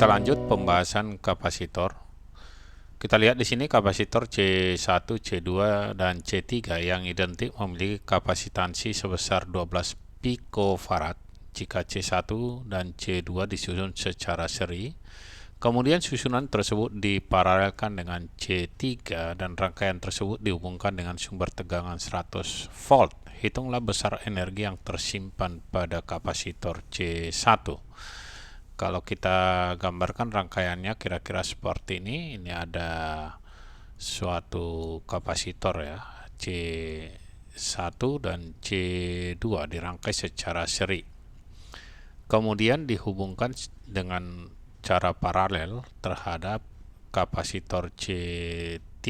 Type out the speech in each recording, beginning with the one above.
Kita lanjut pembahasan kapasitor. Kita lihat di sini kapasitor C1, C2, dan C3 yang identik memiliki kapasitansi sebesar 12 picofarad jika C1 dan C2 disusun secara seri. Kemudian susunan tersebut diparalelkan dengan C3 dan rangkaian tersebut dihubungkan dengan sumber tegangan 100 volt. Hitunglah besar energi yang tersimpan pada kapasitor C1. Kalau kita gambarkan rangkaiannya kira-kira seperti ini. Ini ada suatu kapasitor ya, C1 dan C2 dirangkai secara seri. Kemudian dihubungkan dengan cara paralel terhadap kapasitor C3.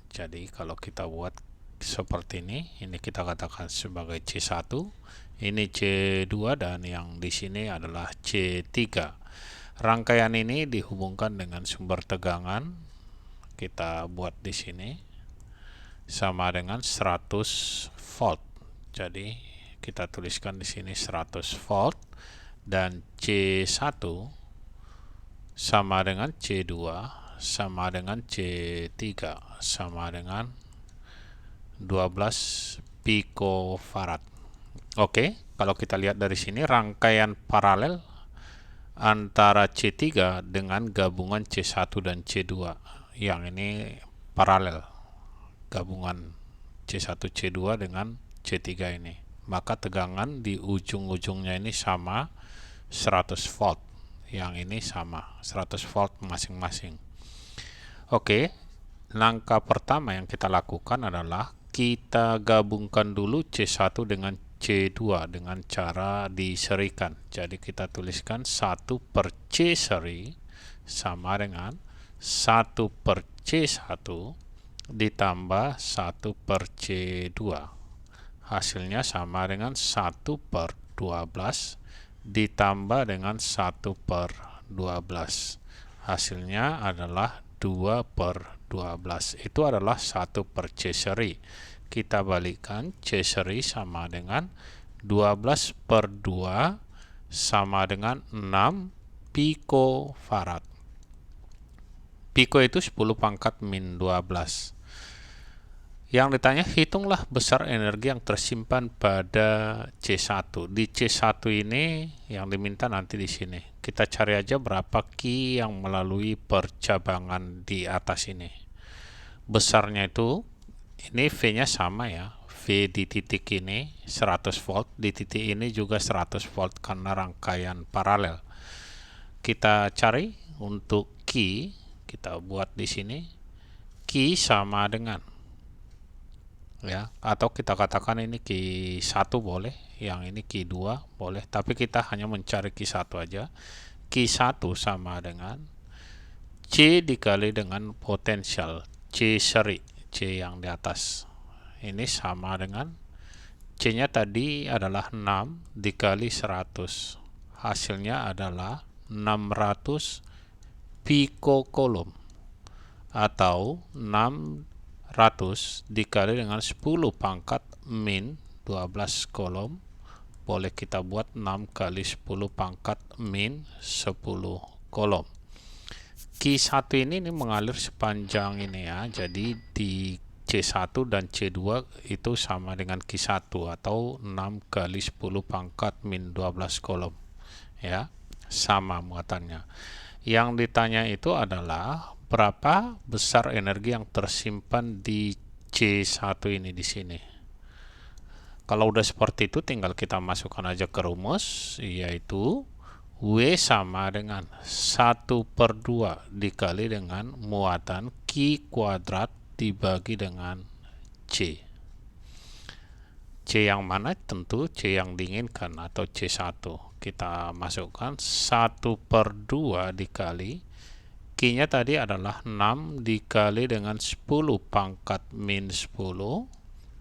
Jadi kalau kita buat seperti ini kita katakan sebagai C1, ini C2, dan yang di sini adalah C3. Rangkaian ini dihubungkan dengan sumber tegangan. Kita buat di sini sama dengan 100 volt. Jadi kita tuliskan di sini 100 volt, dan C1 sama dengan C2 sama dengan C3 sama dengan 12 picofarad. Oke, kalau kita lihat dari sini rangkaian paralel antara C3 dengan gabungan C1 dan C2. Yang ini paralel gabungan C1 C2 dengan C3 ini. Maka tegangan di ujung-ujungnya ini sama 100 volt. Yang ini sama 100 volt masing-masing. Oke, langkah pertama yang kita lakukan adalah kita gabungkan dulu C1 dengan C2 dengan cara diserikan. Jadi kita tuliskan 1 per C seri sama dengan 1 per C1 ditambah 1 per C2. Hasilnya sama dengan 1 per 12 ditambah dengan 1 per 12. Hasilnya adalah 2 per 12. Itu adalah 1 per C seri. Kita balikkan, C seri sama dengan 12 per 2 sama dengan 6 picofarad. Pico itu 10 pangkat min 12. Yang ditanya, hitunglah besar energi yang tersimpan pada C1. Di C1 ini yang diminta nanti di sini. Kita cari aja berapa Ki yang melalui percabangan di atas ini. Besarnya itu, ini V-nya sama ya. V di titik ini 100 volt, di titik ini juga 100 volt karena rangkaian paralel. Kita cari untuk Ki, kita buat di sini. Ki sama dengan ya, atau kita katakan ini Ki1 boleh, yang ini Ki2 boleh, tapi kita hanya mencari Ki1 aja. Ki1 sama dengan C dikali dengan potensial C seri, C yang di atas. Ini sama dengan C-nya tadi adalah 6 dikali 100. Hasilnya adalah 600 picocoulomb atau 600 dikali dengan 10 pangkat min 12 coulomb. Boleh kita buat 6 kali 10 pangkat min 10 coulomb. Q1 ini mengalir sepanjang ini ya. Jadi di C1 dan C2 itu sama dengan Q1 atau 6 kali 10 pangkat min 12 coulomb. Ya, sama muatannya. Yang ditanya itu adalah berapa besar energi yang tersimpan di C1 ini di sini. Kalau udah seperti itu tinggal kita masukkan aja ke rumus, yaitu W sama dengan 1 per 2 dikali dengan muatan Q kuadrat dibagi dengan C. C yang mana? Tentu C yang diinginkan atau C1. Kita masukkan 1 per 2 dikali Q-nya tadi adalah 6 dikali dengan 10 pangkat min 10.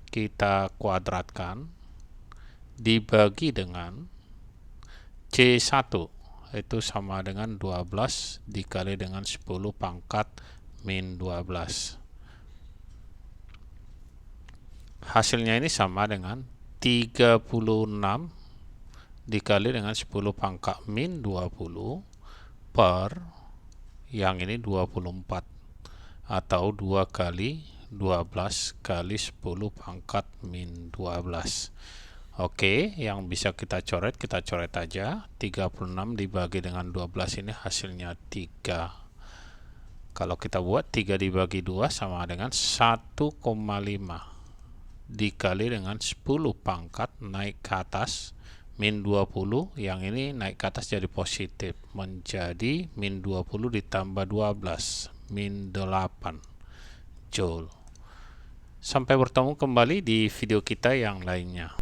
Kita kuadratkan dibagi dengan C1, itu sama dengan 12 dikali dengan 10 pangkat min 12. Hasilnya ini sama dengan 36 dikali dengan 10 pangkat min 20 per yang ini 24 atau 2 kali 12 kali 10 pangkat min 12. Oke, yang bisa kita coret aja. 36 dibagi dengan 12 ini hasilnya 3. Kalau kita buat 3 dibagi 2 sama dengan 1,5 dikali dengan 10 pangkat naik ke atas min 20, yang ini naik ke atas jadi positif, menjadi min 20 ditambah 12, min 8 Joule. Sampai bertemu kembali di video kita yang lainnya.